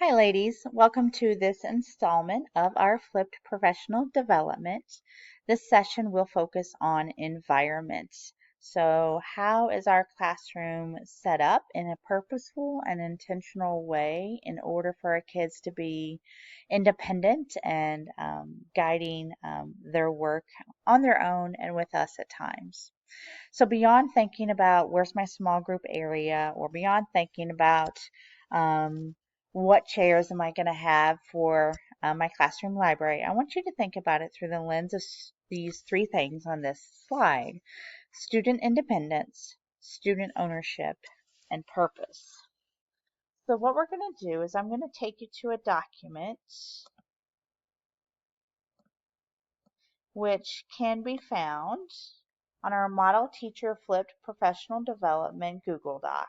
Hi, ladies. Welcome to this installment of our Flipped Professional Development. This session will focus on environment. So, how is our classroom set up in a purposeful and intentional way in order for our kids to be independent and guiding their work on their own and with us at times? So beyond thinking about where's my small group area or beyond thinking about um, what chairs am I going to have for my classroom library, I want you to think about it through the lens of these three things on this slide: student independence, student ownership, and purpose. So what we're going to do is I'm going to take you to a document which can be found on our Model Teacher Flipped Professional Development Google Doc.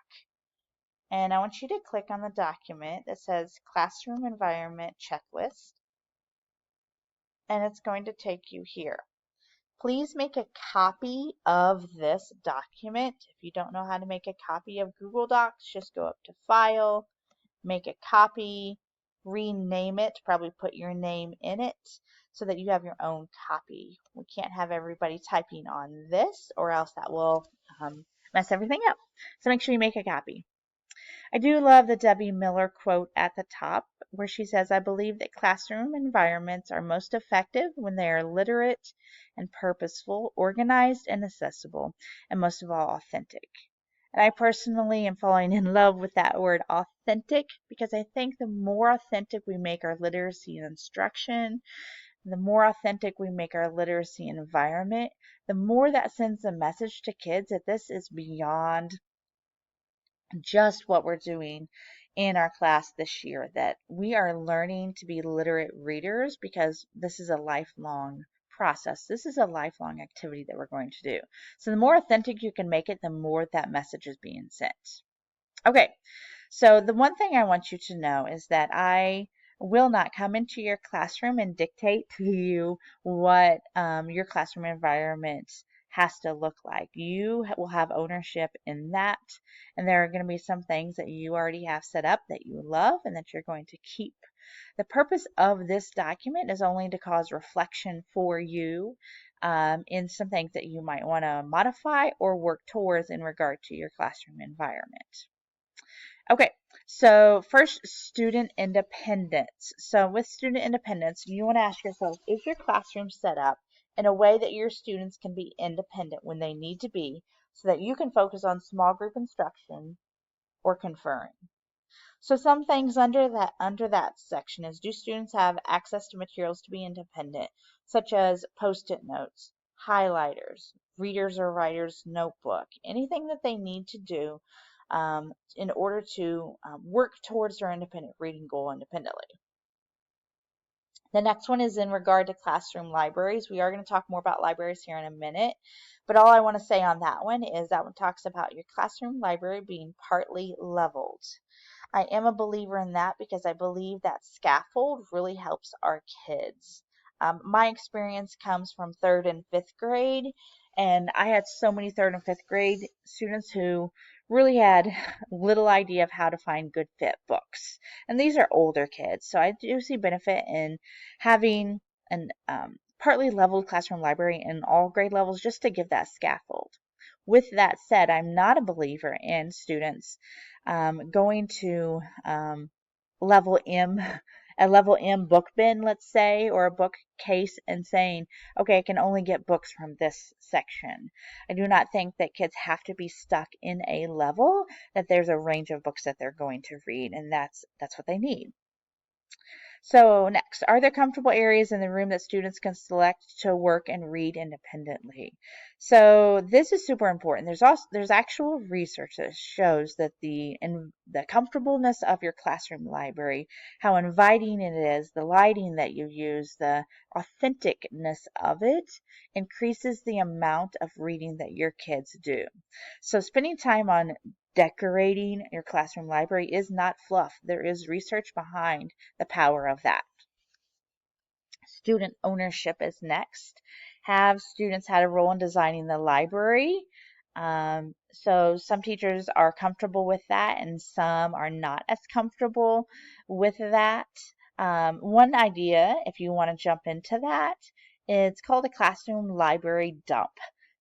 And I want you to click on the document that says Classroom Environment Checklist, and it's going to take you here. Please make a copy of this document. If you don't know how to make a copy of Google Docs, just go up to File, make a copy, rename it, probably put your name in it so that you have your own copy. We can't have everybody typing on this or else that will mess everything up. So make sure you make a copy. I do love the Debbie Miller quote at the top where she says, "I believe that classroom environments are most effective when they are literate and purposeful, organized and accessible, and most of all, authentic." And I personally am falling in love with that word authentic because I think the more authentic we make our literacy instruction, the more authentic we make our literacy environment, the more that sends a message to kids that this is beyond just what we're doing in our class this year, that we are learning to be literate readers because this is a lifelong process. This is a lifelong activity that we're going to do. So the more authentic you can make it, the more that message is being sent. Okay, so the one thing I want you to know is that I will not come into your classroom and dictate to you what your classroom environment has to look like. You will have ownership in that, and there are going to be some things that you already have set up that you love and that you're going to keep. The purpose of this document is only to cause reflection for you in some things that you might want to modify or work towards in regard to your classroom environment. Okay, so first, student independence. So with student independence, you want to ask yourself, is your classroom set up in a way that your students can be independent when they need to be so that you can focus on small group instruction or conferring? So some things under that section is, do students have access to materials to be independent, such as post-it notes, highlighters, readers or writers notebook, anything that they need to do in order to work towards their independent reading goal independently. The next one is in regard to classroom libraries. We are going to talk more about libraries here in a minute, but all I want to say on that one is that one talks about your classroom library being partly leveled. I am a believer in that because I believe that scaffold really helps our kids. My experience comes from third and fifth grade, and I had so many third and fifth grade students who really had little idea of how to find good fit books. And these are older kids, so I do see benefit in having an partly leveled classroom library in all grade levels just to give that scaffold. With that said, I'm not a believer in students going to level M, a level M book bin, let's say, or a bookcase and saying, okay, I can only get books from this section. I do not think that kids have to be stuck in a level, that there's a range of books that they're going to read, and that's what they need. So next, are there comfortable areas in the room that students can select to work and read independently? So this is super important. There's actual research that shows that the comfortableness of your classroom library, how inviting it is, the lighting that you use, the authenticness of it increases the amount of reading that your kids do. So spending time on decorating your classroom library is not fluff. There is research behind the power of that. Student ownership is next. Have students had a role in designing the library? So some teachers are comfortable with that and some are not as comfortable with that. One idea, if you want to jump into that, it's called a classroom library dump.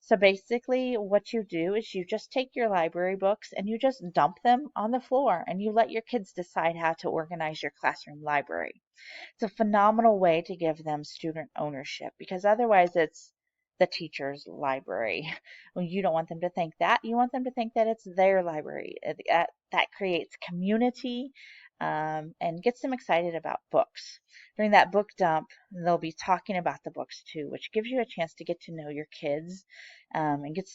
So basically, what you do is you just take your library books and you just dump them on the floor and you let your kids decide how to organize your classroom library. It's a phenomenal way to give them student ownership because otherwise it's the teacher's library. Well, you don't want them to think that. You want them to think that it's their library. That creates community and gets them excited about books. During that book dump, they'll be talking about the books too, which gives you a chance to get to know your kids and get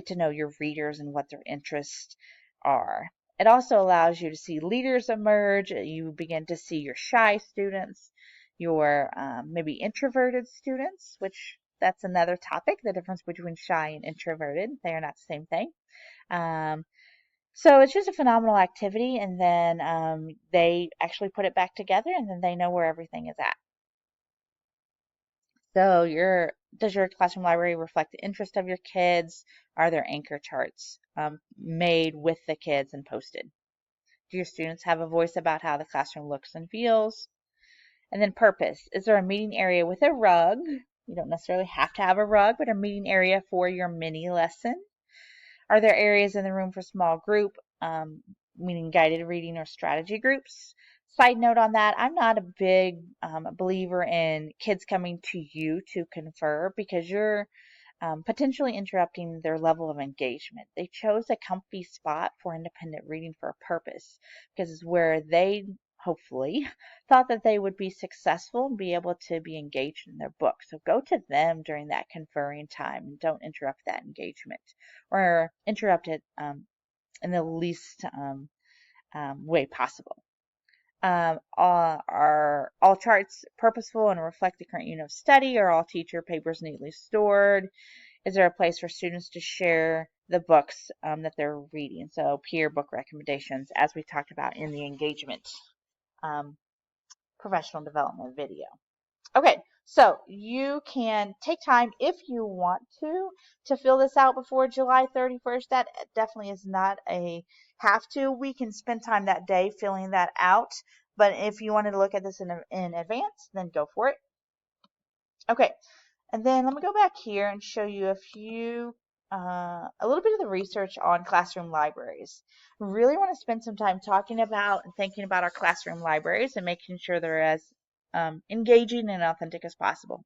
to know your readers and what their interests are. It also allows you to see leaders emerge. You begin to see your shy students, your maybe introverted students, which that's another topic, the difference between shy and introverted. They are not the same thing. Um, so it's just a phenomenal activity, and then they actually put it back together, and then they know where everything is at. So does your classroom library reflect the interest of your kids? Are there anchor charts made with the kids and posted? Do your students have a voice about how the classroom looks and feels? And then purpose. Is there a meeting area with a rug? You don't necessarily have to have a rug, but a meeting area for your mini lesson. Are there areas in the room for small group, meaning guided reading or strategy groups? Side note on that, I'm not a big believer in kids coming to you to confer because you're potentially interrupting their level of engagement. They chose a comfy spot for independent reading for a purpose because it's where they hopefully thought that they would be successful and be able to be engaged in their book. So go to them during that conferring time and don't interrupt that engagement or interrupt it in the least way possible. Are all charts purposeful and reflect the current unit of study? Are all teacher papers neatly stored? Is there a place for students to share the books that they're reading? So peer book recommendations, as we talked about in the engagement um, professional development video. Okay, so you can take time if you want to fill this out before July 31st. That definitely is not a have to. We can spend time that day filling that out. But if you wanted to look at this in advance, then go for it. Okay, and then let me go back here and show you a little bit of the research on classroom libraries. We really want to spend some time talking about and thinking about our classroom libraries and making sure they're as engaging and authentic as possible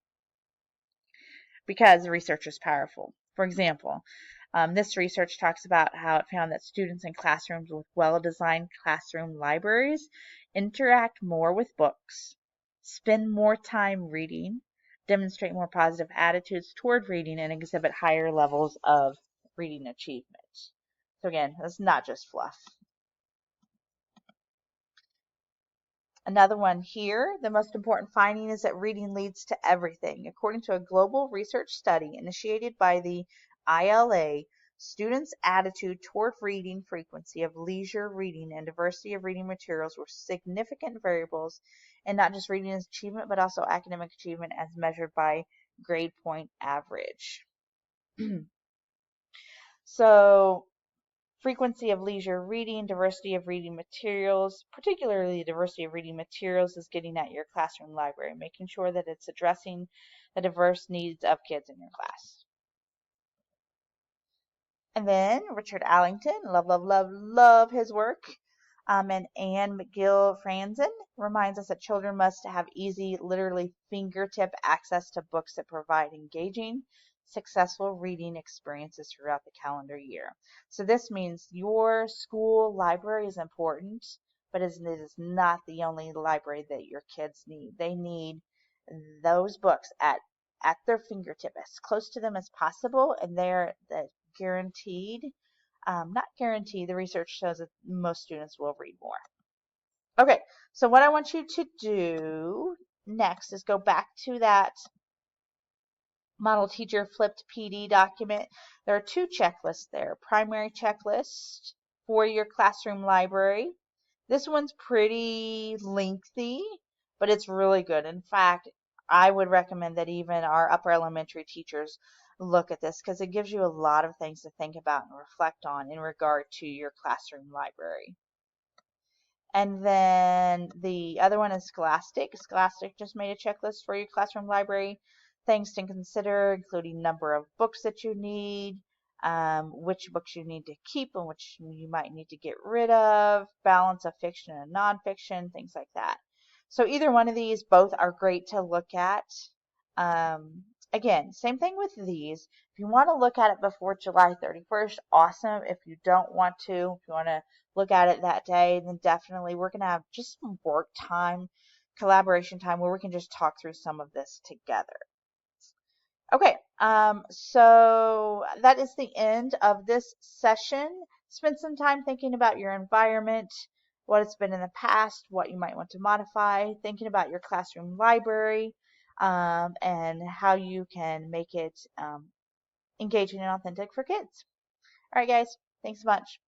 because research is powerful. For example, this research talks about how it found that students in classrooms with well-designed classroom libraries interact more with books, spend more time reading, demonstrate more positive attitudes toward reading, and exhibit higher levels of reading achievement. So again, that's not just fluff. Another one here, the most important finding is that reading leads to everything. According to a global research study initiated by the ILA, students' attitude toward reading, frequency of leisure reading, and diversity of reading materials were significant variables in not just reading achievement, but also academic achievement as measured by grade point average. So frequency of leisure reading, diversity of reading materials, particularly diversity of reading materials is getting at your classroom library, making sure that it's addressing the diverse needs of kids in your class. And then Richard Allington, love, love, love, love his work. And Anne McGill Franzen reminds us that children must have easy, literally fingertip access to books that provide engaging, successful reading experiences throughout the calendar year. So this means your school library is important, but it is not the only library that your kids need. They need those books at their fingertip, as close to them as possible, and they're guaranteed, not guaranteed, the research shows that most students will read more. Okay, so what I want you to do next is go back to that model teacher flipped PD document. There are two checklists there. Primary checklist for your classroom library. This one's pretty lengthy, but it's really good. In fact, I would recommend that even our upper elementary teachers look at this because it gives you a lot of things to think about and reflect on in regard to your classroom library. And then the other one is Scholastic. Scholastic just made a checklist for your classroom library. Things to consider, including number of books that you need, which books you need to keep and which you might need to get rid of, balance of fiction and nonfiction, things like that. So either one of these, both are great to look at. Again, same thing with these. If you want to look at it before July 31st, awesome. If you don't want to, if you want to look at it that day, then definitely we're going to have just some work time, collaboration time where we can just talk through some of this together. Okay, so that is the end of this session. Spend some time thinking about your environment, what it's been in the past, what you might want to modify, thinking about your classroom library, and how you can make it engaging and authentic for kids. All right, guys, thanks so much.